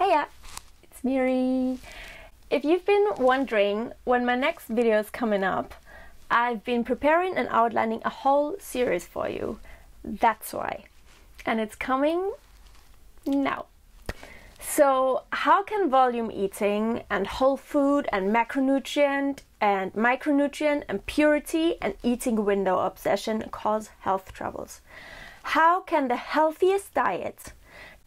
Hiya, it's Miri. If you've been wondering when my next video is coming up, I've been preparing and outlining a whole series for you. That's why. And it's coming now. So how can volume eating and whole food and macronutrient and micronutrient and purity and eating window obsession cause health troubles? How can the healthiest diet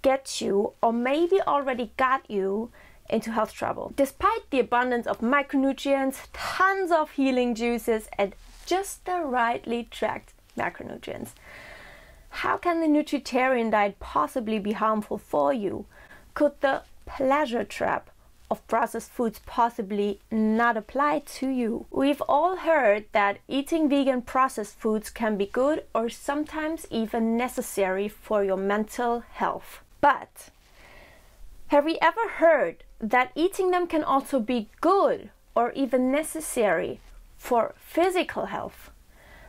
get you, or maybe already got you, into health trouble? Despite the abundance of micronutrients, tons of healing juices and just the rightly tracked macronutrients. How can the nutritarian diet possibly be harmful for you? Could the pleasure trap of processed foods possibly not apply to you? We've all heard that eating vegan processed foods can be good or sometimes even necessary for your mental health. But have we ever heard that eating them can also be good or even necessary for physical health?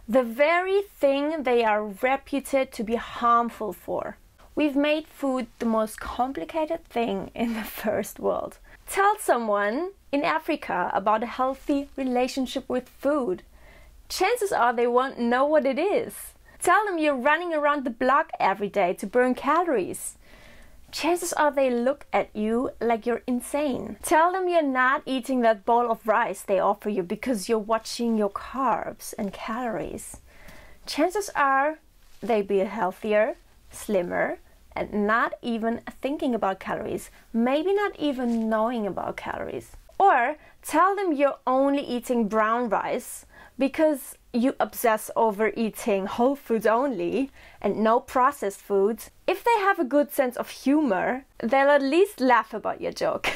The very thing they are reputed to be harmful for. We've made food the most complicated thing in the first world. Tell someone in Africa about a healthy relationship with food. Chances are they won't know what it is. Tell them you're running around the block every day to burn calories. Chances are they look at you like you're insane. Tell them you're not eating that bowl of rice they offer you because you're watching your carbs and calories. Chances are they be healthier, slimmer, and not even thinking about calories, maybe not even knowing about calories. Or tell them you're only eating brown rice because you obsess over eating whole foods only and no processed foods. If they have a good sense of humor, they'll at least laugh about your joke.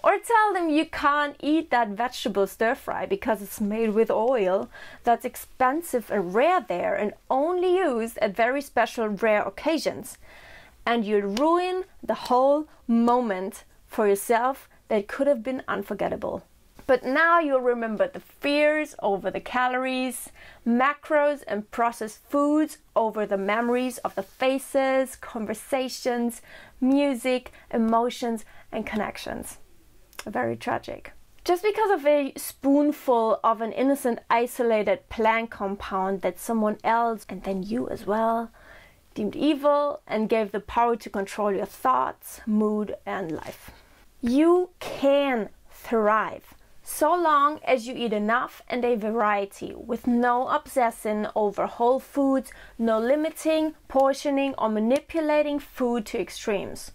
Or tell them you can't eat that vegetable stir fry because it's made with oil that's expensive and rare there and only used at very special rare occasions. And you'd ruin the whole moment for yourself that could have been unforgettable. But now you'll remember the fears over the calories, macros and processed foods over the memories of the faces, conversations, music, emotions and connections. Very tragic. Just because of a spoonful of an innocent isolated plant compound that someone else, and then you as well, deemed evil and gave the power to control your thoughts, mood and life. You can thrive so long as you eat enough and a variety, with no obsessing over whole foods, no limiting, portioning or manipulating food to extremes,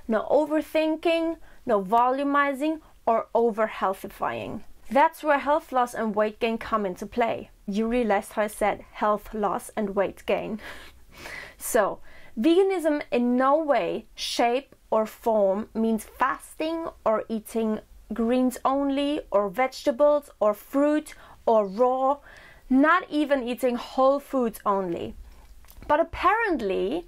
no overthinking, no volumizing or over healthifying. That's where health loss and weight gain come into play. You realized how I said health loss and weight gain. So, veganism in no way, shape or form means fasting or eating greens only or vegetables or fruit or raw, not even eating whole foods only. But apparently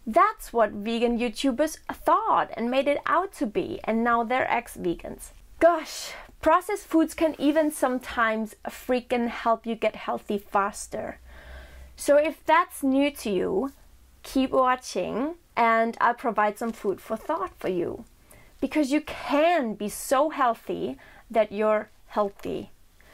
that's what vegan YouTubers thought and made it out to be, and now they're ex-vegans. Gosh, processed foods can even sometimes freaking help you get healthy faster. So if that's new to you, keep watching and I'll provide some food for thought for you. Because you can be so healthy that you're healthy.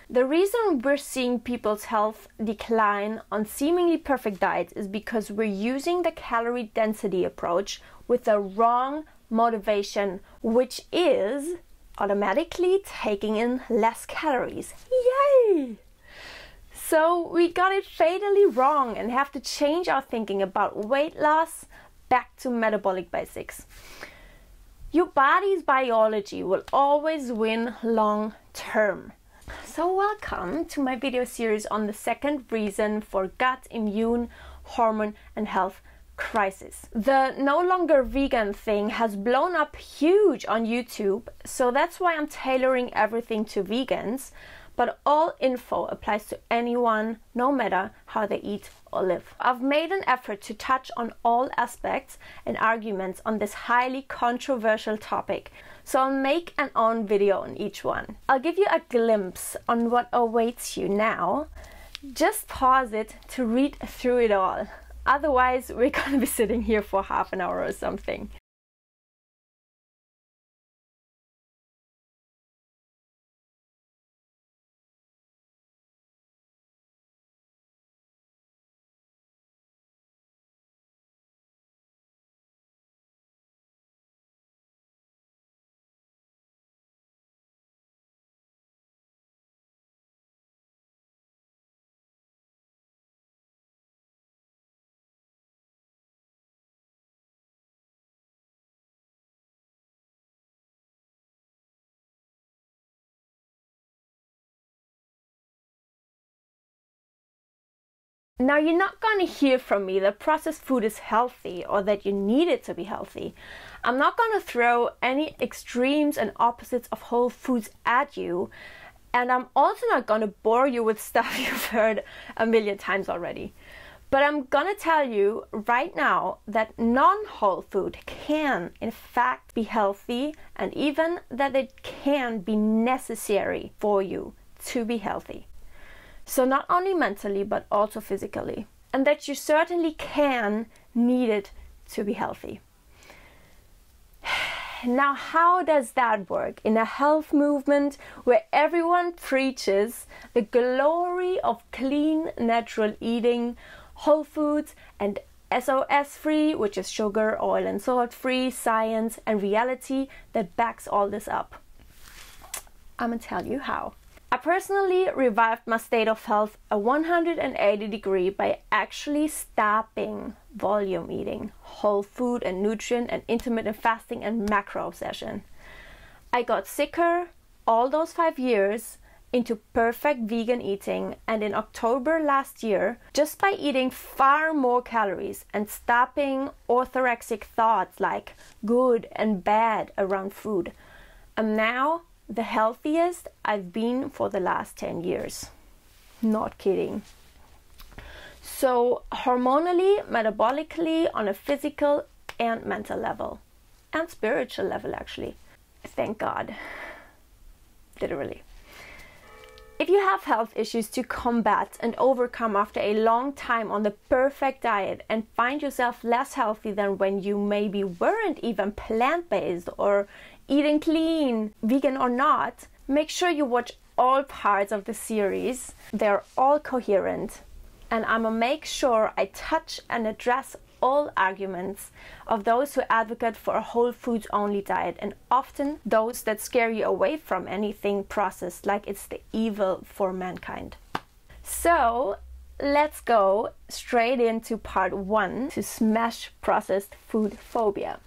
The reason we're seeing people's health decline on seemingly perfect diets is because we're using the calorie density approach with the wrong motivation, which is automatically taking in less calories. Yay! So we got it fatally wrong and have to change our thinking about weight loss back to metabolic basics. Your body's biology will always win long term. So welcome to my video series on the second reason for gut, immune, hormone and health crisis. The no longer vegan thing has blown up huge on YouTube, so that's why I'm tailoring everything to vegans, but all info applies to anyone, no matter how they eat or live. I've made an effort to touch on all aspects and arguments on this highly controversial topic, so I'll make an own video on each one. I'll give you a glimpse on what awaits you now. Just pause it to read through it all. Otherwise, we're gonna be sitting here for half an hour or something. Now, you're not going to hear from me that processed food is healthy or that you need it to be healthy. I'm not going to throw any extremes and opposites of whole foods at you. And I'm also not going to bore you with stuff you've heard a million times already. But I'm going to tell you right now that non-whole food can, in fact, be healthy, and even that it can be necessary for you to be healthy. So not only mentally, but also physically. And that you certainly can need it to be healthy. Now, how does that work in a health movement where everyone preaches the glory of clean, natural eating, whole foods, and SOS-free, which is sugar, oil, and salt-free, science, and reality that backs all this up? I'm gonna tell you how. I personally revived my state of health a 180 degree by actually stopping volume eating, whole food and nutrient and intermittent fasting and macro obsession. I got sicker all those 5 years into perfect vegan eating, and in October last year, just by eating far more calories and stopping orthorexic thoughts like good and bad around food, I'm now the healthiest I've been for the last 10 years. Not kidding. So hormonally, metabolically, on a physical and mental level, and spiritual level actually. Thank God. Literally. If you have health issues to combat and overcome after a long time on the perfect diet and find yourself less healthy than when you maybe weren't even plant-based or eating clean, vegan or not, make sure you watch all parts of the series. They're all coherent, and I'm gonna make sure I touch and address all arguments of those who advocate for a whole foods only diet, and often those that scare you away from anything processed like it's the evil for mankind. So let's go straight into part 1 to smash processed food phobia.